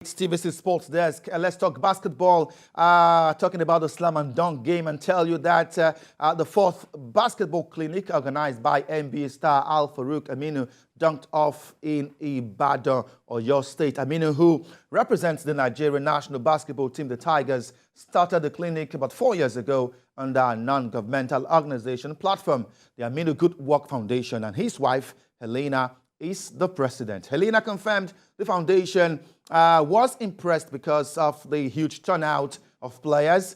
It's TVC Sports Desk. Let's talk basketball. Talking about the slam and dunk game, and tell you that the fourth basketball clinic organized by NBA star Farouq Aminu dunked off in Ibadan, or your state. Aminu, who represents the Nigerian national basketball team, the Tigers, started the clinic about 4 years ago under a non-governmental organization platform, the Aminu Good Work Foundation, and his wife, Helena, is the president. Helena confirmed the foundation was impressed because of the huge turnout of players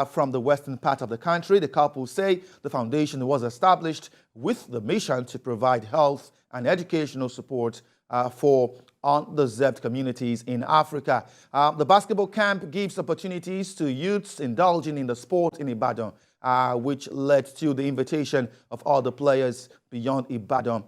from the western part of the country. The couple say the foundation was established with the mission to provide health and educational support for underserved communities in Africa. The basketball camp gives opportunities to youths indulging in the sport in Ibadan, which led to the invitation of all the players beyond Ibadan,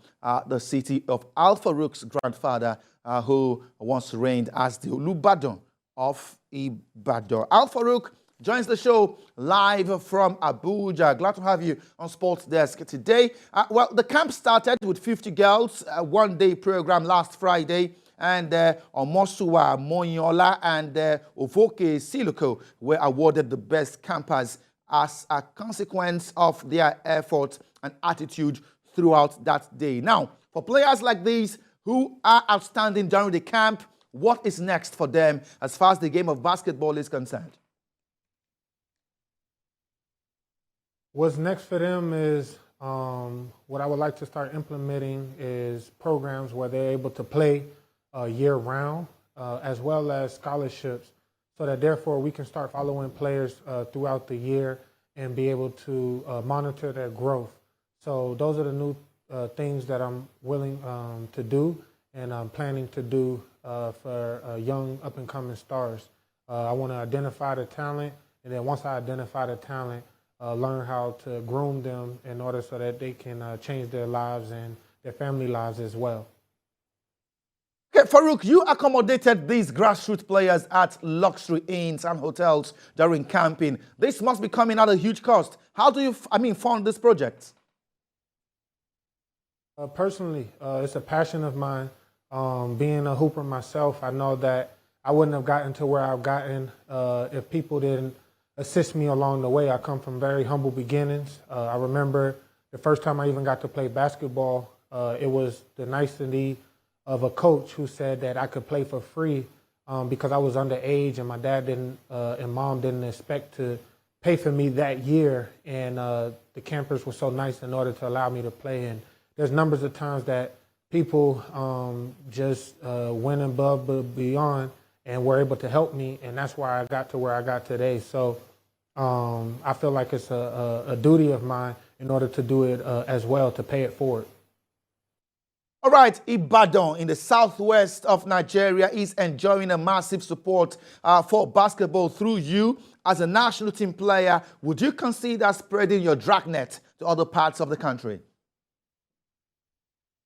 the city of Farouq's grandfather, who once reigned as the Olubadan of Ibadan. Farouq joins the show live from Abuja. Glad to have you on Sports Desk today. Well, the camp started with 50 girls, a one-day program last Friday, and Omosuwa Monyola and Ovoke Siloko were awarded the best campers as a consequence of their effort and attitude throughout that day. Now, for players like these who are outstanding during the camp, what is next for them as far as the game of basketball is concerned? What's next for them is what I would like to start implementing is programs where they're able to play year-round, as well as scholarships, so that therefore we can start following players throughout the year and be able to monitor their growth. So those are the new things that I'm willing to do, and I'm planning to do for young up-and-coming stars. I want to identify the talent, and then once I identify the talent, learn how to groom them in order so that they can change their lives and their family lives as well. Okay, Farouq, you accommodated these grassroots players at luxury inns and hotels during camping. This must be coming at a huge cost. How do you, fund this project? Personally, it's a passion of mine. Being a hooper myself, I know that I wouldn't have gotten to where I've gotten if people didn't assist me along the way. I come from very humble beginnings. I remember the first time I even got to play basketball, it was the nicety of a coach who said that I could play for free because I was underage and my dad didn't and mom didn't expect to pay for me that year. And the campers were so nice in order to allow me to play. And there's numbers of times that people just went above but beyond and were able to help me. And that's why I got to where I got today. So I feel like it's a duty of mine in order to do it as well, to pay it forward. All right, Ibadan in the southwest of Nigeria is enjoying a massive support for basketball through you. As a national team player, would you consider spreading your dragnet to other parts of the country?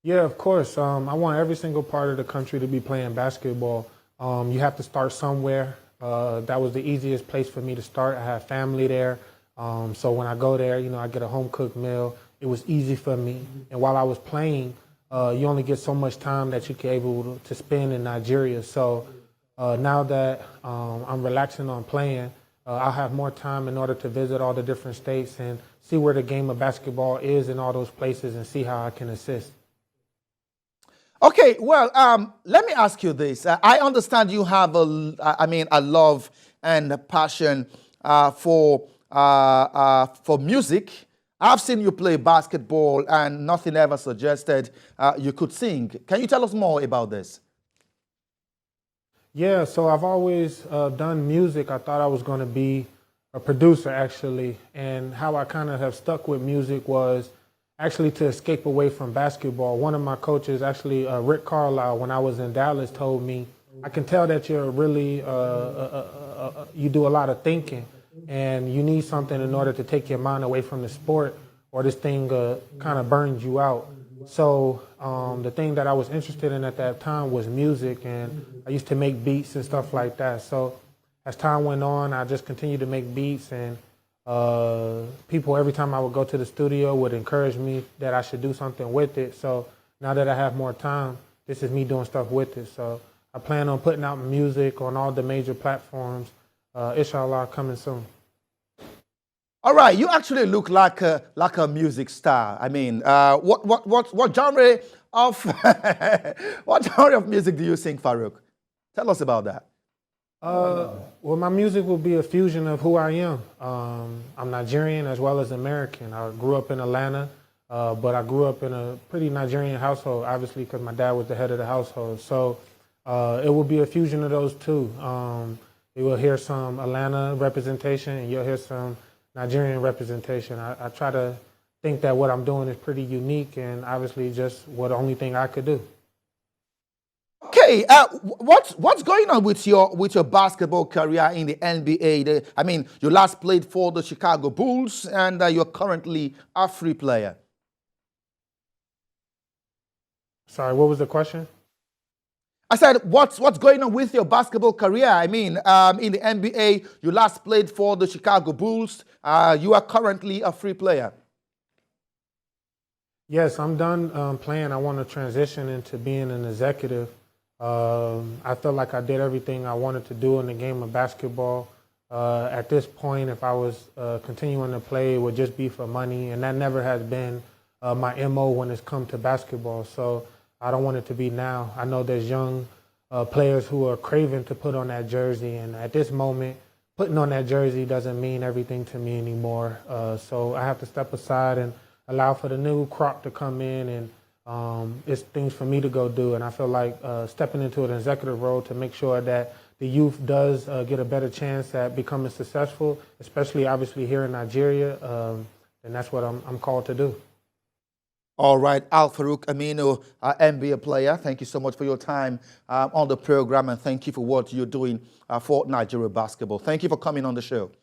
Yeah, of course. I want every single part of the country to be playing basketball. You have to start somewhere. That was the easiest place for me to start. I have family there. So when I go there, I get a home-cooked meal. It was easy for me. And while I was playing, you only get so much time that you can able to spend in Nigeria. So now that I'm relaxing on playing, I'll have more time in order to visit all the different states and see where the game of basketball is in all those places and see how I can assist. Okay, well, let me ask you this. I understand you have a love and a passion for music. I've seen you play basketball, and nothing ever suggested you could sing. Can you tell us more about this? Yeah, so I've always done music. I thought I was going to be a producer, actually. And how I kind of have stuck with music was actually to escape away from basketball. One of my coaches, actually Rick Carlisle, when I was in Dallas, told me, I can tell that you're really, you do a lot of thinking. And you need something in order to take your mind away from the sport, or this thing kind of burns you out. So the thing that I was interested in at that time was music, and I used to make beats and stuff like that. So as time went on, I just continued to make beats, and people, every time I would go to the studio, would encourage me that I should do something with it. So now that I have more time, this is me doing stuff with it. So I plan on putting out music on all the major platforms. Inshallah, coming soon. All right, you actually look like a music star. I mean, what genre of what genre of music do you sing, Farouq? Tell us about that. Well, my music will be a fusion of who I am. I'm Nigerian as well as American. I grew up in Atlanta, but I grew up in a pretty Nigerian household, obviously, because my dad was the head of the household. So it will be a fusion of those two. You will hear some Atlanta representation, and you'll hear some Nigerian representation. I try to think that what I'm doing is pretty unique, and obviously just what the only thing I could do. Okay, what's going on with your basketball career in the NBA? I mean, you last played for the Chicago Bulls, and you're currently a free player. Sorry, what was the question? I said, what's going on with your basketball career? I mean, in the NBA, you last played for the Chicago Bulls. You are currently a free player. Yes, I'm done playing. I want to transition into being an executive. I feel like I did everything I wanted to do in the game of basketball. At this point, if I was continuing to play, it would just be for money, and that never has been my MO when it's come to basketball. So I don't want it to be now. I know there's young players who are craving to put on that jersey, and at this moment, putting on that jersey doesn't mean everything to me anymore. So I have to step aside and allow for the new crop to come in, and it's things for me to go do. And I feel like stepping into an executive role to make sure that the youth does get a better chance at becoming successful, especially obviously here in Nigeria, and that's what I'm called to do. All right, Farouq Aminu, NBA player, thank you so much for your time on the program, and thank you for what you're doing for Nigeria basketball. Thank you for coming on the show.